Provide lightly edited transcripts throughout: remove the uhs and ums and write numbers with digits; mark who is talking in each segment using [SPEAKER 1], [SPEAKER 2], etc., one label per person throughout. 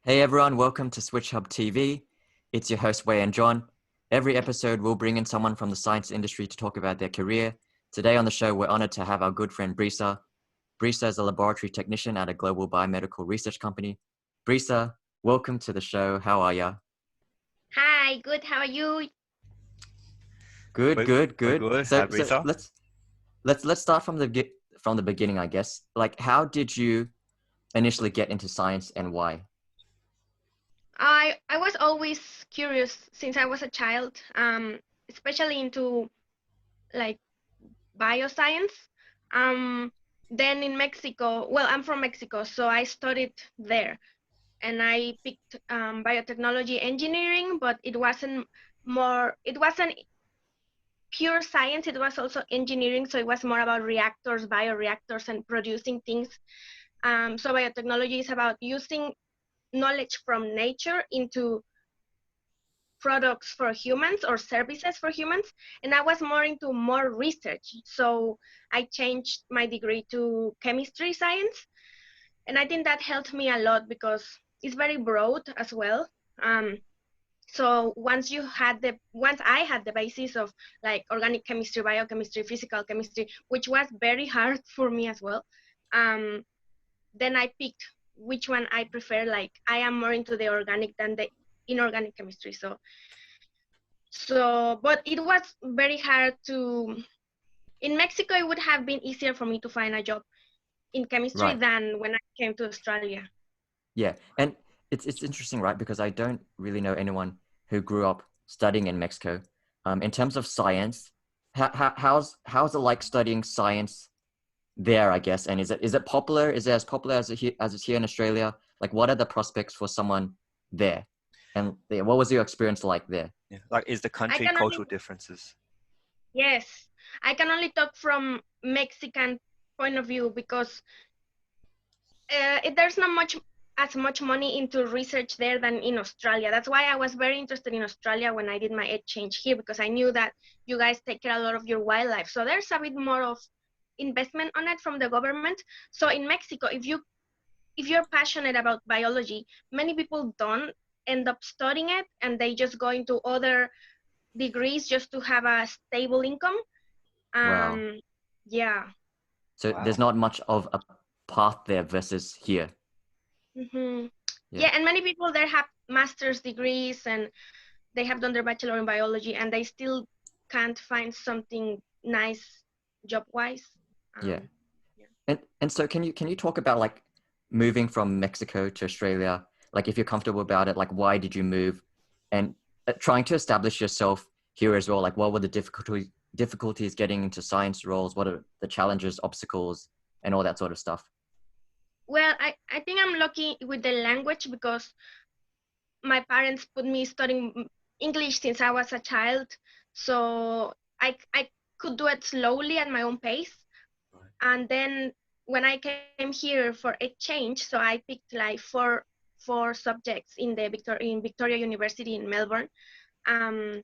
[SPEAKER 1] Hey everyone, welcome to SwitchHub TV. It's your host Wai and John. Every episode we'll bring in someone from the science industry to talk about their career. Today on the show we're honored to have our good friend Brisa. Brisa is a laboratory technician at a global biomedical research company. Brisa, welcome to the show. How are ya?
[SPEAKER 2] Hi, good. How are you?
[SPEAKER 1] Good.
[SPEAKER 3] We're good.
[SPEAKER 1] So
[SPEAKER 3] Hi, Brisa.
[SPEAKER 1] let's start from the beginning, I guess. Like, how did you initially get into science and why?
[SPEAKER 2] I was always curious since I was a child, especially into like bioscience. Um, then in Mexico, well, I'm from Mexico, so I studied there, and I picked biotechnology engineering, but it wasn't pure science. It was also engineering, so it was more about reactors, bioreactors, and producing things. So biotechnology is about using knowledge from nature into products for humans or services for humans, and I was more research, so I changed my degree to chemistry science, and I think that helped me a lot because it's very broad as well. So once I had the basis of like organic chemistry, biochemistry, physical chemistry, which was very hard for me as well, um, then I picked which one I prefer. Like I am more into the organic than the inorganic chemistry. But it was very hard in Mexico, it would have been easier for me to find a job in chemistry
[SPEAKER 1] Right.
[SPEAKER 2] than when I came to Australia.
[SPEAKER 1] Yeah, and it's interesting, right? Because I don't really know anyone who grew up studying in Mexico. In terms of science, how's it like studying science there, I guess? And is it popular? Is it as popular as it's here in Australia? Like, what are the prospects for someone there? And what was your experience like there?
[SPEAKER 3] Yeah. Like, is the
[SPEAKER 2] I
[SPEAKER 3] country
[SPEAKER 2] can only,
[SPEAKER 3] cultural differences?
[SPEAKER 2] yes, I can only talk from Mexican point of view because there's not as much money into research there than in Australia. That's why I was very interested in Australia when I did my exchange here, because I knew that you guys take care a lot of your wildlife. So there's a bit more of investment on it from the government. So in Mexico, if you're passionate about biology, many people don't end up studying it and they just go into other degrees just to have a stable income.
[SPEAKER 1] Wow.
[SPEAKER 2] Yeah.
[SPEAKER 1] So there's
[SPEAKER 3] Wow.
[SPEAKER 1] not much of a path there versus here.
[SPEAKER 2] hmm
[SPEAKER 1] Yeah.
[SPEAKER 2] Yeah, and many people there have master's degrees and they have done their bachelor in biology and they still can't find something nice job-wise.
[SPEAKER 1] Yeah.
[SPEAKER 2] Yeah.
[SPEAKER 1] And so can you talk about like moving from Mexico to Australia? Like if you're comfortable about it, like why did you move? And trying to establish yourself here as well, like what were the difficulties getting into science roles? What are the challenges, obstacles, and all that sort of stuff?
[SPEAKER 2] Well, I think I'm lucky with the language because my parents put me studying English since I was a child. So I could do it slowly at my own pace.
[SPEAKER 3] Right.
[SPEAKER 2] And then when I came here for exchange, so I picked like four subjects in Victoria University in Melbourne. Um,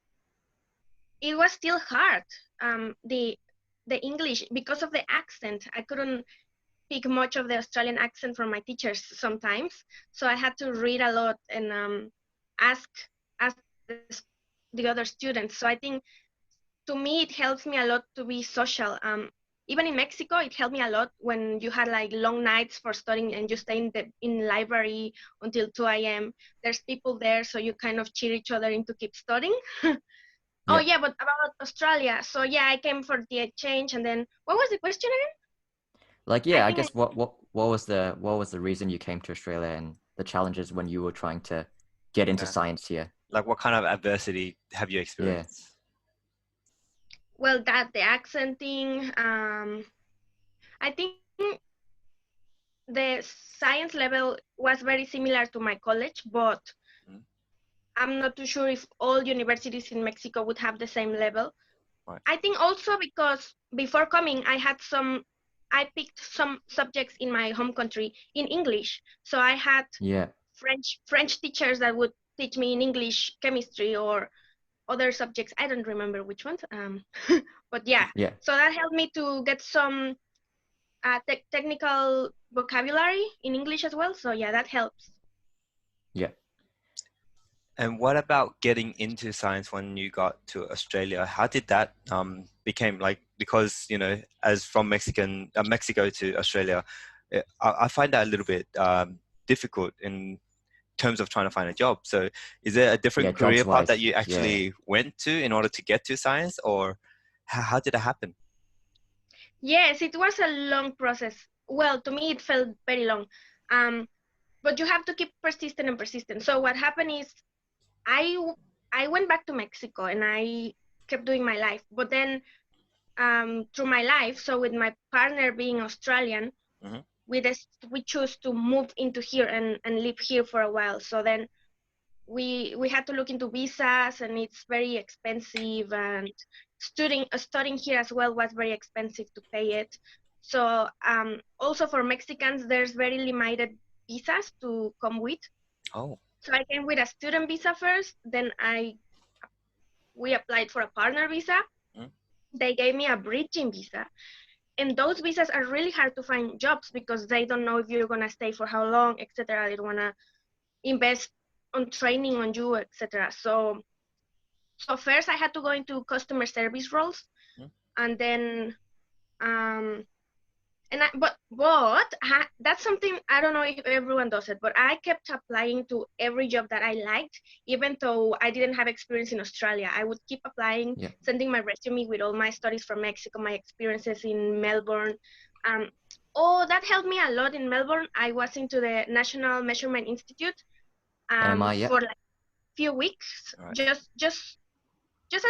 [SPEAKER 2] it was still hard. The English, because of the accent, I couldn't pick much of the Australian accent from my teachers sometimes. So I had to read a lot and ask ask the, the other students. So I think to me it helps me a lot to be social. Even in Mexico, it helped me a lot when you had like long nights for studying and you stay in library until 2 a.m. There's people there, so you kind of cheer each other into keep studying. Oh
[SPEAKER 1] Yeah.
[SPEAKER 2] yeah, but about Australia. So yeah, I came for the exchange, and then what was the question again?
[SPEAKER 1] Like
[SPEAKER 2] I
[SPEAKER 1] yeah, I
[SPEAKER 2] think
[SPEAKER 1] guess what was the reason you came to Australia and the challenges when you were trying to get into
[SPEAKER 3] Yeah.
[SPEAKER 1] science here?
[SPEAKER 3] Like, what kind of adversity have you
[SPEAKER 1] Yeah.
[SPEAKER 3] experienced?
[SPEAKER 2] well that the accent thing. I think the science level was very similar to my college, but
[SPEAKER 3] Mhm.
[SPEAKER 2] I'm not too sure if all universities in Mexico would have the same level.
[SPEAKER 3] Right.
[SPEAKER 2] I think also because before coming, I picked some subjects in my home country in English. So I had
[SPEAKER 1] Yeah.
[SPEAKER 2] French teachers that would teach me in English chemistry or other subjects. I don't remember which ones. But yeah,
[SPEAKER 1] Yeah.
[SPEAKER 2] so that helped me to get some technical vocabulary in English as well. So yeah, that helps.
[SPEAKER 1] Yeah.
[SPEAKER 3] And what about getting into science when you got to Australia? How did that became like, because, you know, as from Mexico to Australia, I find that a little bit difficult in terms of trying to find a job. So is there a
[SPEAKER 1] Yeah,
[SPEAKER 3] different career
[SPEAKER 1] jobs
[SPEAKER 3] path that
[SPEAKER 1] wise.
[SPEAKER 3] you
[SPEAKER 1] Yeah.
[SPEAKER 3] actually went to in order to get to science, or how did it happen?
[SPEAKER 2] Yes, it was a long process. Well, to me, it felt very long. Um, but you have to keep persistent and persistent. So what happened is I went back to Mexico and I kept doing my life. But then through my life, so with my partner being Australian,
[SPEAKER 3] Mhm.
[SPEAKER 2] we chose to move into here and live here for a while. So then we had to look into visas, and it's very expensive, and studying here as well was very expensive to pay it. So also for Mexicans, there's very limited visas to come with.
[SPEAKER 3] Oh,
[SPEAKER 2] So I came with a student visa first, then we applied for a partner visa.
[SPEAKER 3] mm,
[SPEAKER 2] They gave me a bridging visa, and those visas are really hard to find jobs because they don't know if you're gonna stay for how long, etc. They don't wanna invest on training on you, etc. So first I had to go into customer service roles,
[SPEAKER 3] mm.
[SPEAKER 2] and then um, that's something I don't know if everyone does it, but I kept applying to every job that I liked, even though I didn't have experience in Australia. I would keep applying,
[SPEAKER 1] Yeah.
[SPEAKER 2] sending my resume with all my studies from Mexico, my experiences in Melbourne. Um, oh, that helped me a lot in Melbourne. I was into the National Measurement Institute
[SPEAKER 1] NMI, yeah.
[SPEAKER 2] for like few weeks,
[SPEAKER 3] All right.
[SPEAKER 2] just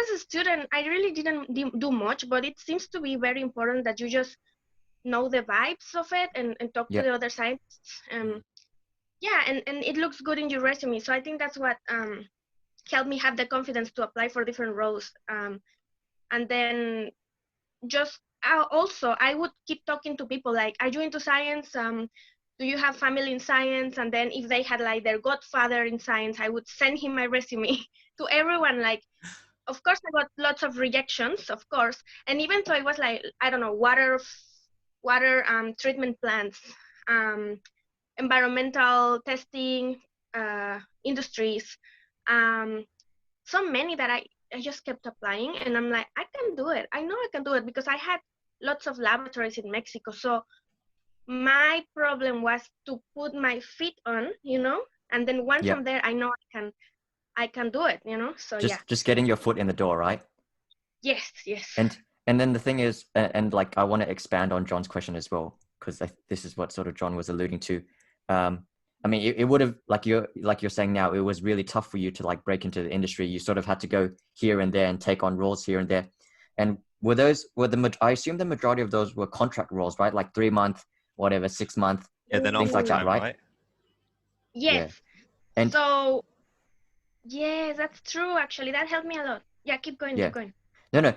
[SPEAKER 2] as a student. I really didn't do much, but it seems to be very important that you just know the vibes of it and talk to
[SPEAKER 1] Yeah.
[SPEAKER 2] the other scientists. Yeah, and it looks good in your resume. So I think that's what helped me have the confidence to apply for different roles. And then just also, I would keep talking to people like, are you into science? Do you have family in science? And then if they had like their godfather in science, I would send him my resume to everyone. Like, of course, I got lots of rejections, of course. And even though it was like, I don't know, water treatment plants, um, environmental testing, industries, um, so many that I just kept applying, and I'm like, I can do it. I know I can do it because I had lots of laboratories in Mexico. So my problem was to put my feet on, and then once
[SPEAKER 1] Yeah.
[SPEAKER 2] I'm there, I know I can do it, So yeah.
[SPEAKER 1] Just getting your foot in the door, right?
[SPEAKER 2] Yes, yes.
[SPEAKER 1] And then the thing is, and like I want to expand on John's question as well, because this is what sort of John was alluding to. I mean, it would have, like you're saying now, it was really tough for you to like break into the industry. You sort of had to go here and there and take on roles here and there. And I assume the majority of those were contract roles, right? Like 3 month, whatever, 6 month,
[SPEAKER 3] Yeah, they're not
[SPEAKER 1] things
[SPEAKER 3] full
[SPEAKER 1] like that,
[SPEAKER 3] time,
[SPEAKER 1] right?
[SPEAKER 3] right?
[SPEAKER 2] Yes.
[SPEAKER 1] Yeah. And
[SPEAKER 2] So yes, that's true. Actually, that helped me a lot. Yeah, keep going,
[SPEAKER 1] yeah,
[SPEAKER 2] keep going.
[SPEAKER 1] no,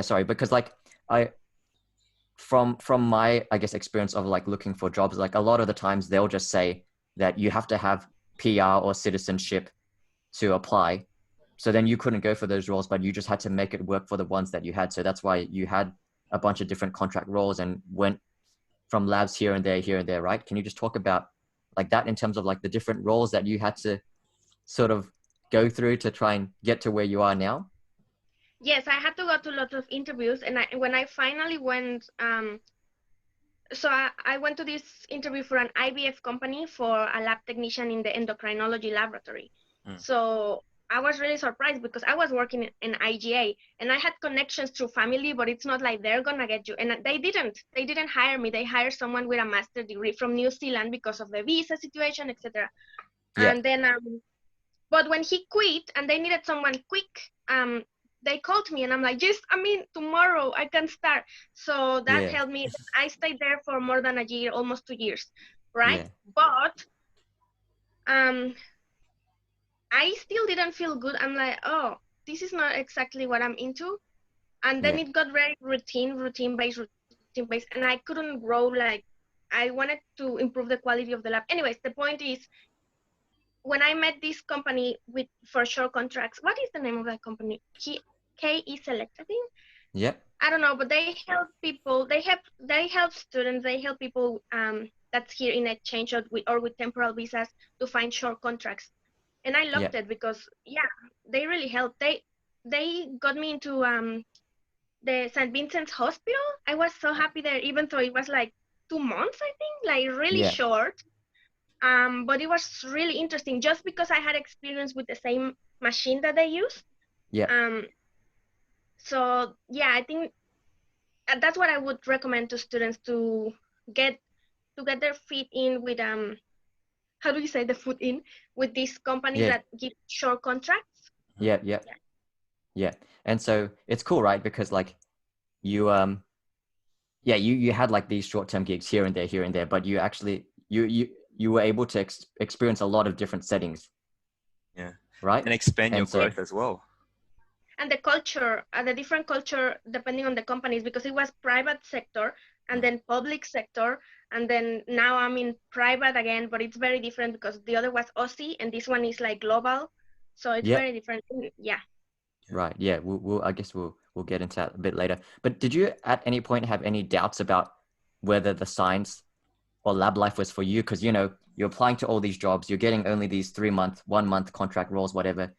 [SPEAKER 1] sorry, because like I from my, I guess, experience of like looking for jobs, like a lot of the times they'll just say that you have to have PR or citizenship to apply. So then you couldn't go for those roles, but you just had to make it work for the ones that you had. So that's why you had a bunch of different contract roles and went from labs here and there, right? Can you just talk about like that in terms of like the different roles that you had to sort of go through to try and get to where you are now?
[SPEAKER 2] Yes, I had to go to a lot of interviews, and when I finally went, so I went to this interview for an IVF company for a lab technician in the endocrinology laboratory.
[SPEAKER 3] Mm.
[SPEAKER 2] So I was really surprised because I was working in IGA, and I had connections through family, but it's not like they're gonna get you. And they didn't hire me. They hired someone with a master's degree from New Zealand because of the visa situation, etc.
[SPEAKER 1] Yeah.
[SPEAKER 2] And then, but when he quit and they needed someone quick, they called me, and I'm like, yes, tomorrow I can start. So that
[SPEAKER 1] Yeah.
[SPEAKER 2] helped me. I stayed there for more than a year, almost 2 years, right?
[SPEAKER 1] Yeah.
[SPEAKER 2] But I still didn't feel good. I'm like, oh, this is not exactly what I'm into. And then
[SPEAKER 1] Yeah.
[SPEAKER 2] it got very routine based, and I couldn't grow. Like, I wanted to improve the quality of the lab. Anyways, the point is, when I met this company for short contracts, what is the name of that company? KE Select, I think.
[SPEAKER 1] Yeah.
[SPEAKER 2] I don't know, but they help people. They help students. They help people that's here in exchange or with temporal visas to find short contracts. And I loved it because they really helped. They got me into the St. Vincent's Hospital. I was so happy there, even though it was like 2 months, I think, like really short. But it was really interesting just because I had experience with the same machine that they use. So yeah, I think that's what I would recommend to students to get their feet in with how do you say the foot in with these companies that give short contracts.
[SPEAKER 1] Yeah. And so it's cool, right? Because like you you had like these short-term gigs here and there, but you actually you were able to experience a lot of different settings. Right.
[SPEAKER 3] And expand your growth as well.
[SPEAKER 2] And the culture, the different culture depending on the companies, because it was private sector and then public sector, and then now I'm in private again, but it's very different because the other was Aussie and this one is like global, so it's very different.
[SPEAKER 1] Right. Yeah. I guess we'll get into that a bit later. But did you at any point have any doubts about whether the science or lab life was for you? Because you're applying to all these jobs, you're getting only these 3-month, 1-month contract roles, whatever.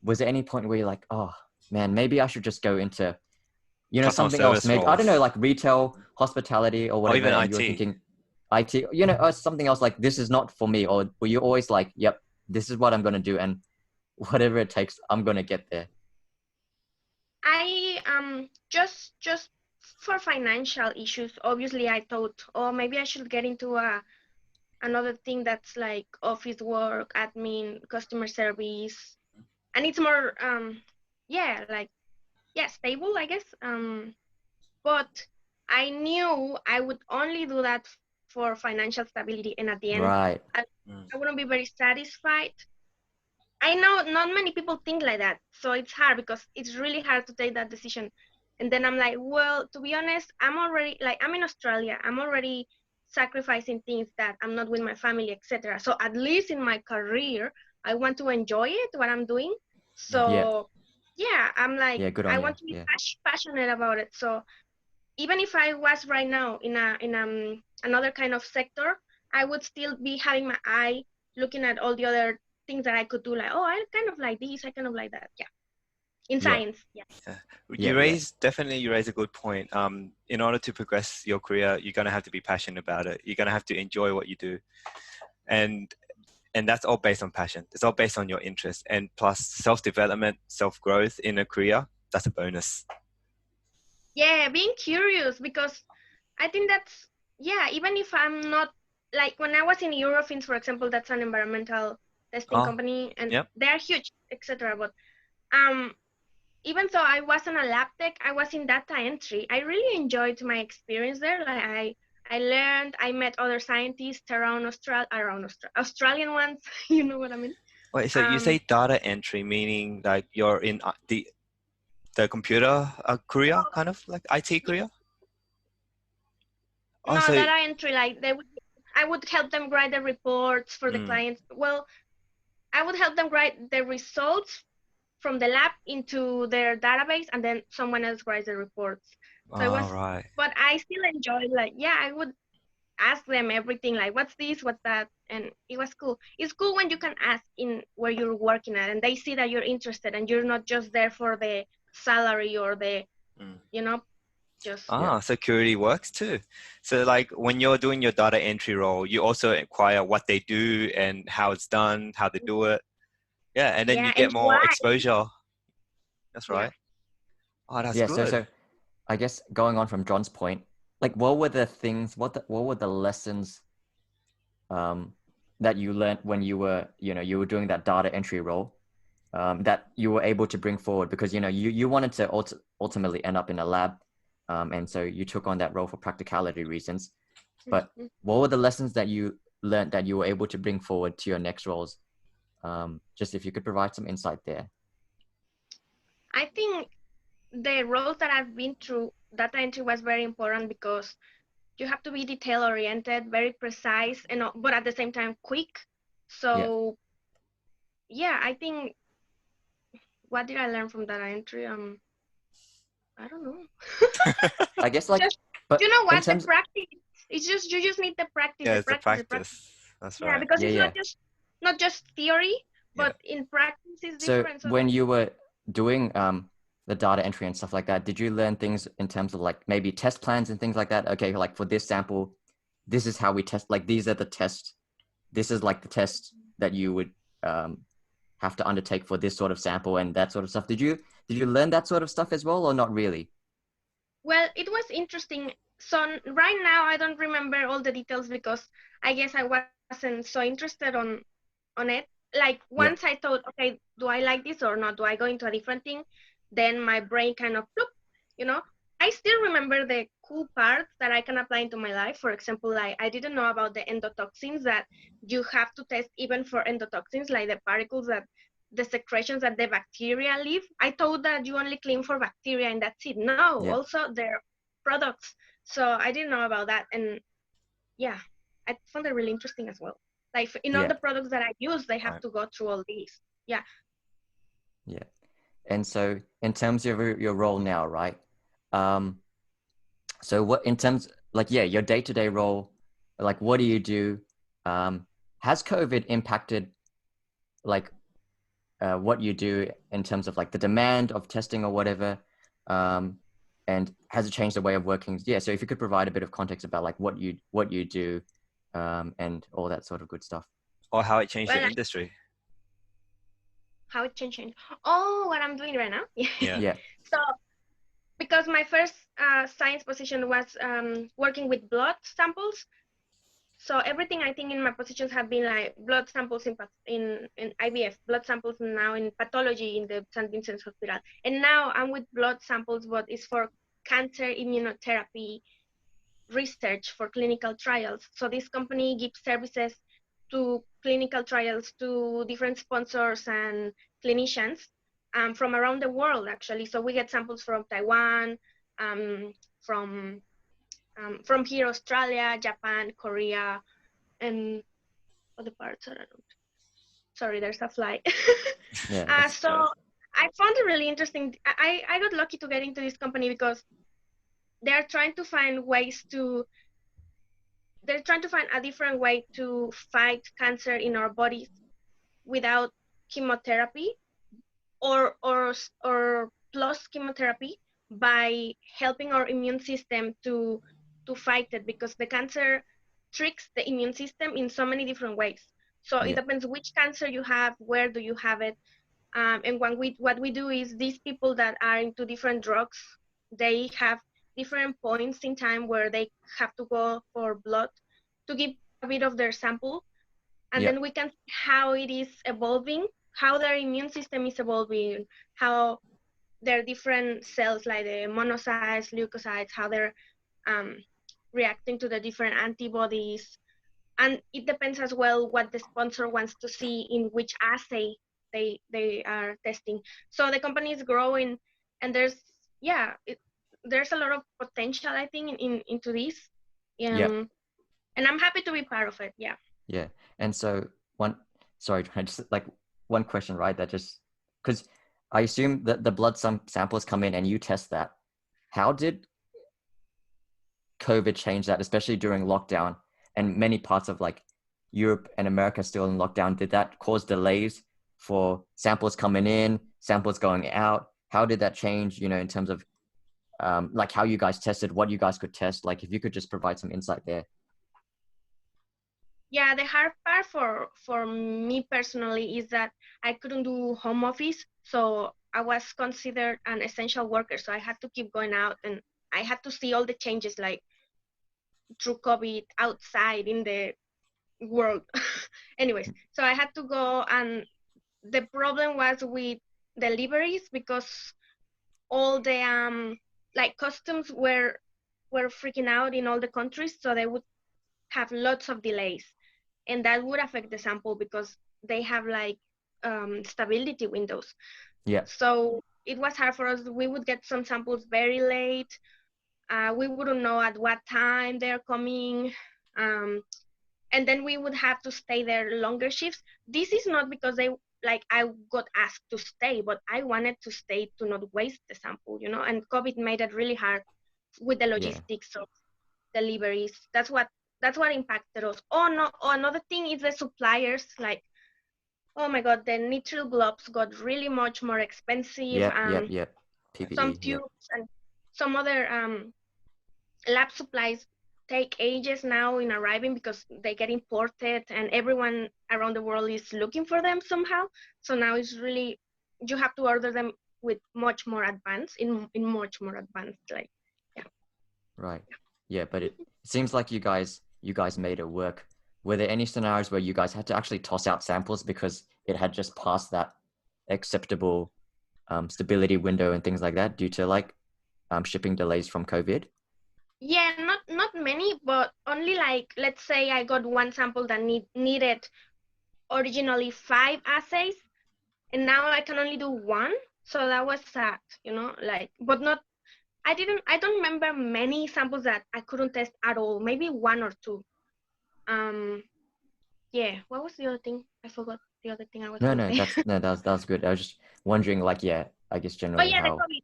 [SPEAKER 1] Was there any point where you're like, oh man, maybe I should just go into something else? Maybe I don't know, like retail, hospitality, or whatever.
[SPEAKER 3] Or even
[SPEAKER 1] and
[SPEAKER 3] IT.
[SPEAKER 1] you were thinking IT, or something else like this is not for me, or were you always like, yep, this is what I'm going to do, and whatever it takes, I'm going to get there?
[SPEAKER 2] I just for financial issues, obviously I thought, oh, maybe I should get into another thing that's like office work, admin, customer service, and it's more stable, I guess. But I knew I would only do that for financial stability, and at the end, I wouldn't be very satisfied. I know not many people think like that, so it's hard because it's really hard to take that decision. And then I'm like, well, to be honest, I'm in Australia. I'm already sacrificing things that I'm not with my family, etc. So at least in my career, I want to enjoy it, what I'm doing. So I'm like, I want to be passionate about it. So even if I was right now in another kind of sector, I would still be having my eye looking at all the other things that I could do, like, oh, I kind of like this, I kind of like that. In science.
[SPEAKER 3] You raise a good point. In order to progress your career, you're going to have to be passionate about it. You're going to have to enjoy what you do. And that's all based on passion. It's all based on your interest, and plus self-development, self-growth in a career. That's a bonus.
[SPEAKER 2] Yeah, being curious, because I think that's, even if I'm not, like when I was in Eurofins, for example, that's an environmental testing company, and they're huge, etc. But even though I wasn't a lab tech, I was in data entry. I really enjoyed my experience there. Like I learned, I met other scientists around Australian ones. You know what I mean?
[SPEAKER 3] Wait, so you say data entry, meaning like you're in the computer career, kind of like IT career?
[SPEAKER 2] No, data entry, like I would help them write the reports for the clients. Well, I would help them write the results from the lab into their database, and then someone else writes the reports. So it was, but I still enjoyed, like, I would ask them everything, like, what's this, what's that, and it was cool. It's cool when you can ask in where you're working at, and they see that you're interested, and you're not just there for the salary or the, just.
[SPEAKER 3] Security works too. So like when you're doing your data entry role, you also inquire what they do and how it's done, how they do it. Yeah, and then you get more exposure. That's right. Oh, that's good.
[SPEAKER 1] So I guess going on from John's point, like what were the things, what were the lessons that you learned when you were doing that data entry role that you were able to bring forward? Because, you wanted to ultimately end up in a lab. And so you took on that role for practicality reasons. But what were the lessons that you learned that you were able to bring forward to your next roles? Just if you could provide some insight there.
[SPEAKER 2] I think the roles that I've been through, data entry was very important because you have to be detail oriented, very precise, but at the same time quick. So I think, what did I learn from data entry? I don't know.
[SPEAKER 1] I guess like,
[SPEAKER 2] but you know what, the practice, It's just you just need the practice,
[SPEAKER 3] Yeah,
[SPEAKER 2] the
[SPEAKER 3] it's the
[SPEAKER 2] practice, the practice.
[SPEAKER 3] practice. That's
[SPEAKER 2] Yeah,
[SPEAKER 3] right.
[SPEAKER 2] because
[SPEAKER 1] Yeah,
[SPEAKER 2] it's
[SPEAKER 1] yeah.
[SPEAKER 2] not just theory,
[SPEAKER 3] Yeah.
[SPEAKER 2] but in practice it's
[SPEAKER 1] So
[SPEAKER 2] different. So
[SPEAKER 1] when you were doing the data entry and stuff like that, did you learn things in terms of like maybe test plans and things like that? Okay, like for this sample, this is how we test, like these are the tests, this is like the test that you would have to undertake for this sort of sample and that sort of stuff. Did you learn that sort of stuff as well or not really?
[SPEAKER 2] well, it was interesting. So right now I don't remember all the details because I guess I wasn't so interested on it. Like
[SPEAKER 1] Yeah,
[SPEAKER 2] once I thought, okay, do I like this or not? Do I go into a different thing? Then my brain kind of bloop, you know. I still remember the cool parts that I can apply into my life. For example, like I didn't know about the endotoxins that you have to test even for endotoxins, like the particles that the secretions that the bacteria leave. I thought that you only clean for bacteria and that's it. No,
[SPEAKER 1] yeah,
[SPEAKER 2] also their products. So I didn't know about that. And yeah, I found it really interesting as well. Like in all
[SPEAKER 1] yeah,
[SPEAKER 2] the products that I use, they have
[SPEAKER 3] Right.
[SPEAKER 2] to go through all these. Yeah.
[SPEAKER 1] yeah. And so in terms of your role now, right? Um, so what in terms like yeah, your day-to-day role, like what do you do? Has COVID impacted like what you do in terms of like the demand of testing or whatever? Um, and has it changed the way of working? Yeah, so if you could provide a bit of context about like what you do and all that sort of good stuff.
[SPEAKER 3] Or how it changed
[SPEAKER 2] Well,
[SPEAKER 3] the industry.
[SPEAKER 2] how it changed. Oh, what I'm doing right now.
[SPEAKER 3] Yeah.
[SPEAKER 1] Yeah,
[SPEAKER 2] So because my first science position was working with blood samples. So everything I think in my positions have been like blood samples in IVF, blood samples now in pathology in the St. Vincent's Hospital. And now I'm with blood samples, but it's for cancer immunotherapy research for clinical trials. So this company gives services to clinical trials to different sponsors and clinicians from around the world, actually. So we get samples from Taiwan, um, from from here, Australia, Japan, Korea, and other parts. I don't know. Sorry, there's a fly.
[SPEAKER 1] yeah, that's
[SPEAKER 2] So I found it really interesting. I got lucky to get into this company because they're trying to find ways to they're trying to find a different way to fight cancer in our bodies without chemotherapy or plus chemotherapy by helping our immune system to fight it because the cancer tricks the immune system in so many different ways. So it
[SPEAKER 1] yeah,
[SPEAKER 2] depends which cancer you have, where do you have it, and what we do is these people that are into different drugs, they have different points in time where they have to go for blood to give a bit of their sample, and
[SPEAKER 1] yeah,
[SPEAKER 2] then we can see how it is evolving, how their immune system is evolving, how their different cells like the monocytes, leukocytes, how they're um, reacting to the different antibodies. And it depends as well what the sponsor wants to see in which assay they are testing. So the company is growing, and yeah, there's a lot of potential I think into this,
[SPEAKER 1] yeah,
[SPEAKER 2] and I'm happy to be part of it. Yeah.
[SPEAKER 1] yeah. And so sorry, I just like one question, right? That just because I assume that the blood samples come in and you test that. How did COVID change that, especially during lockdown and many parts of like Europe and America still in lockdown? Did that cause delays for samples coming in, samples going out? How did that change, in terms of like how you guys tested, what you guys could test? Like if you could just provide some insight there.
[SPEAKER 2] Yeah, the hard part for me personally is that I couldn't do home office, so I was considered an essential worker. So I had to keep going out, and I had to see all the changes like through COVID outside in the world. Anyways, so I had to go, and the problem was with deliveries because all the like customs were freaking out in all the countries, so they would have lots of delays, and that would affect the sample because they have like stability windows.
[SPEAKER 1] Yeah,
[SPEAKER 2] So it was hard for us. We would get some samples very late. We wouldn't know at what time they're coming. Um, and then we would have to stay there longer shifts. This is not because I got asked to stay, but I wanted to stay to not waste the sample, and COVID made it really hard with the
[SPEAKER 1] yeah,
[SPEAKER 2] logistics deliveries. That's what impacted us. Oh no, another thing is the suppliers. Like, oh my God, the nitrile gloves got really much more expensive.
[SPEAKER 1] Yep.
[SPEAKER 2] Some
[SPEAKER 1] PPE, yep.
[SPEAKER 2] tubes and some other lab supplies take ages now in arriving because they get imported, and everyone around the world is looking for them somehow. So now it's really, you have to order them with much more advance, in much more advanced, like, yeah.
[SPEAKER 1] Right. Yeah, but it seems like you guys made it work. Were there any scenarios where you guys had to actually toss out samples because it had just passed that acceptable stability window and things like that due to like shipping delays from COVID?
[SPEAKER 2] Yeah, not many, but only, like, let's say I got one sample that needed originally 5 assays, and now I can only do one. So that was sad, like, but not. I don't remember many samples that I couldn't test at all. Maybe one or two. Yeah. What was the other thing? I forgot the other thing I was
[SPEAKER 1] No,
[SPEAKER 2] gonna
[SPEAKER 1] no,
[SPEAKER 2] say.
[SPEAKER 1] that's good. I was just wondering, like, yeah, I guess
[SPEAKER 2] Oh
[SPEAKER 1] generally
[SPEAKER 2] yeah, the
[SPEAKER 1] how,
[SPEAKER 2] COVID.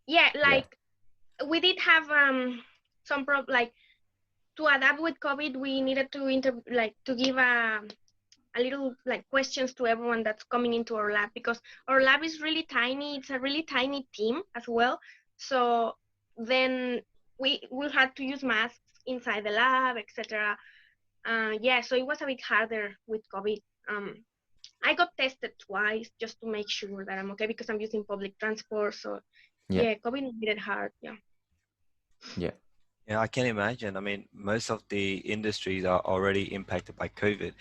[SPEAKER 2] Yeah,
[SPEAKER 1] yeah,
[SPEAKER 2] like we did have some like to adapt with COVID. We needed to to give a little like questions to everyone that's coming into our lab, because our lab is really tiny. It's a really tiny team as well. So then we had to use masks inside the lab, etc. Yeah, so it was a bit harder with COVID. I got tested twice just to make sure that I'm okay, because I'm using public transport. So
[SPEAKER 1] yeah,
[SPEAKER 2] yeah, COVID made it hard. Yeah.
[SPEAKER 1] yeah,
[SPEAKER 3] Yeah, I can imagine. I mean, most of the industries are already impacted by COVID.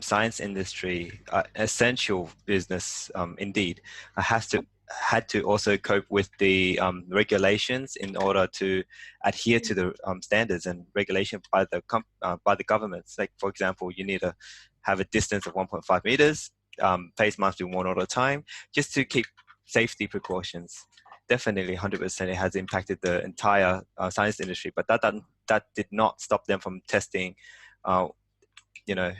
[SPEAKER 3] Science industry, essential business, indeed, had to also cope with the regulations in order to adhere to the standards and regulation by the governments. Like, for example, you need to have a distance of 1.5 meters, face masks being worn all the time, just to keep safety precautions. Definitely 100% it has impacted the entire science industry, but that did not stop them from testing, uh, you know,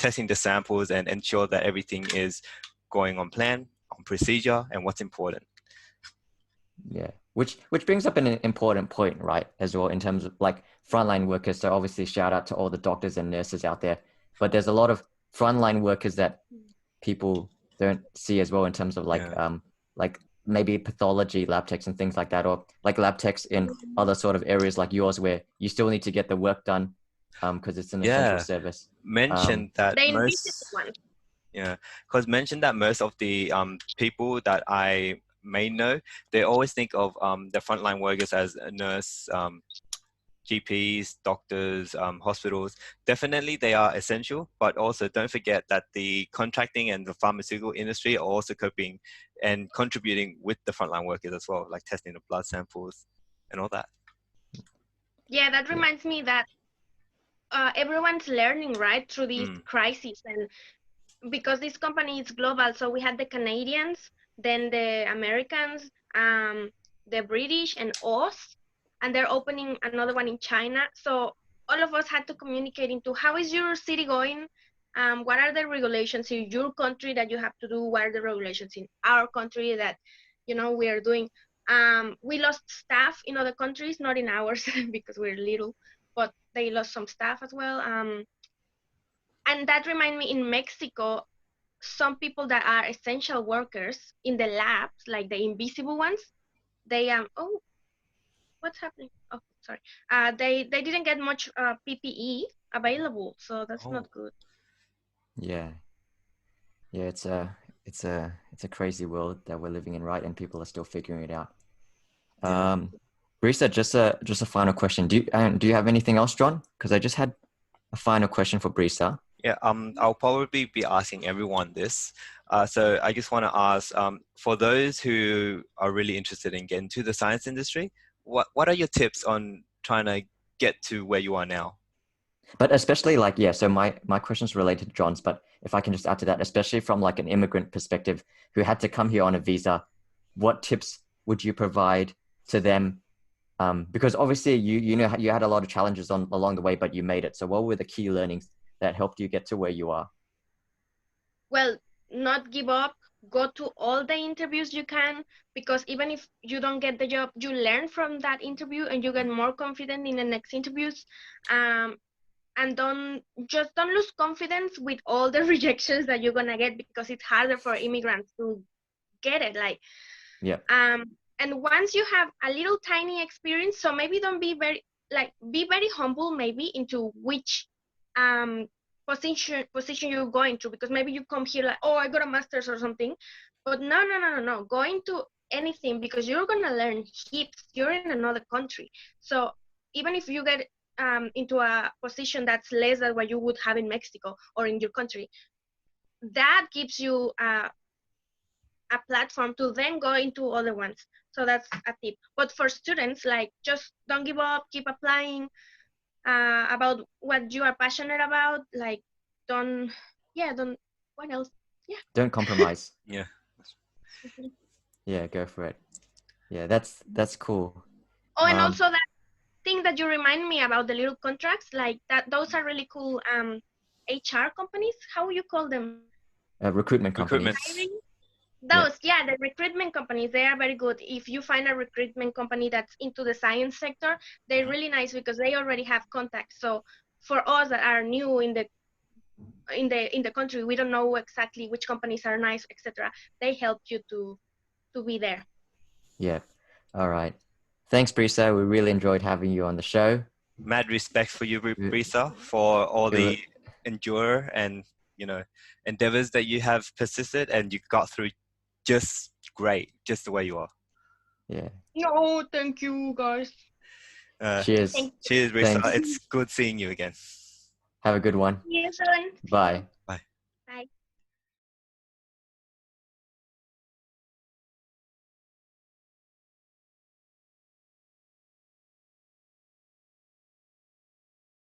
[SPEAKER 3] testing the samples and ensure that everything is going on plan, on procedure, and what's important.
[SPEAKER 1] yeah. Which brings up an important point, right, as well, in terms of like frontline workers. So obviously, shout out to all the doctors and nurses out there, but there's a lot of frontline workers that people don't see as well, in terms of like maybe pathology lab techs and things like that, or like lab techs in other sort of areas like yours where you still need to get the work done because it's an essential
[SPEAKER 3] Yeah,
[SPEAKER 1] service.
[SPEAKER 3] mentioned that
[SPEAKER 2] The invisible
[SPEAKER 3] most.
[SPEAKER 2] one.
[SPEAKER 3] Yeah, because mentioned that most of the people that I may know, they always think of the frontline workers as a nurse, GPs, doctors, hospitals. Definitely they are essential, but also don't forget that the contracting and the pharmaceutical industry are also coping and contributing with the frontline workers as well, like testing the blood samples and all that.
[SPEAKER 2] Yeah, that
[SPEAKER 1] Yeah,
[SPEAKER 2] reminds me that everyone's learning, right, through this
[SPEAKER 3] Mm.
[SPEAKER 2] crisis. And because this company is global, so we had the Canadians, then the Americans, the British, and us, and they're opening another one in China. So all of us had to communicate into how is your city going, what are the regulations in your country that you have to do, what are the regulations in our country that we are doing. We lost staff in other countries, not in ours because we're little, but they lost some staff as well. And that reminds me, in Mexico, some people that are essential workers in the labs, like the invisible ones, they oh, what's happening? Oh, sorry. They didn't get much PPE available, so that's
[SPEAKER 3] Oh,
[SPEAKER 2] not good.
[SPEAKER 1] yeah, yeah. It's a crazy world that we're living in, right? And people are still figuring it out.
[SPEAKER 3] yeah.
[SPEAKER 1] Brisa, just a final question. Do you have anything else, John? Because I just had a final question for Brisa.
[SPEAKER 3] Yeah, I'll probably be asking everyone this. So I just want to ask, for those who are really interested in getting to the science industry, what are your tips on trying to get to where you are now?
[SPEAKER 1] But especially like, yeah, so my question is related to John's, but if I can just add to that, especially from like an immigrant perspective who had to come here on a visa, what tips would you provide to them? Because obviously you know you had a lot of challenges along the way, but you made it. So what were the key learnings that helped you get to where you are?
[SPEAKER 2] Well, not give up, go to all the interviews you can, because even if you don't get the job, you learn from that interview and you get more confident in the next interviews. And don't lose confidence with all the rejections that you're gonna get, because it's harder for immigrants to get it. Like,
[SPEAKER 1] Yeah.
[SPEAKER 2] and once you have a little tiny experience, so maybe don't be very, like, be very humble maybe into which position you're going to, because maybe you come here like, oh, I got a master's or something, but no, go into anything, because you're gonna learn heaps. You're in another country, so even if you get into a position that's less than what you would have in Mexico or in your country, that gives you a platform to then go into other ones. So that's a tip. But for students, like, just don't give up, keep applying about what you are passionate about. Like, don't, what else? Yeah.
[SPEAKER 1] Don't compromise.
[SPEAKER 3] Yeah.
[SPEAKER 1] Yeah, go for it. Yeah, that's cool.
[SPEAKER 2] Oh, and also that thing that you remind me about, the little contracts, like that, those are really cool. HR companies, how you call them?
[SPEAKER 1] Recruitment companies.
[SPEAKER 3] Recruitment.
[SPEAKER 2] Those, yeah, the recruitment companies, they are very good. If you find a recruitment company that's into the science sector, they're really nice because they already have contacts. So for us that are new in the country, we don't know exactly which companies are nice, etc. They help you to be there.
[SPEAKER 1] Yeah. All right. Thanks, Brisa. We really enjoyed having you on the show.
[SPEAKER 3] Mad respect for you, Brisa, for all the endure and, you know, endeavors that you have persisted, and you got through just great, just the way you are.
[SPEAKER 1] Yeah.
[SPEAKER 2] No, thank you, guys.
[SPEAKER 1] Cheers.
[SPEAKER 2] Thank you.
[SPEAKER 3] Cheers, Brisa.
[SPEAKER 1] Thanks.
[SPEAKER 3] It's good seeing you again.
[SPEAKER 1] Have a good one.
[SPEAKER 2] See you soon.
[SPEAKER 1] Bye.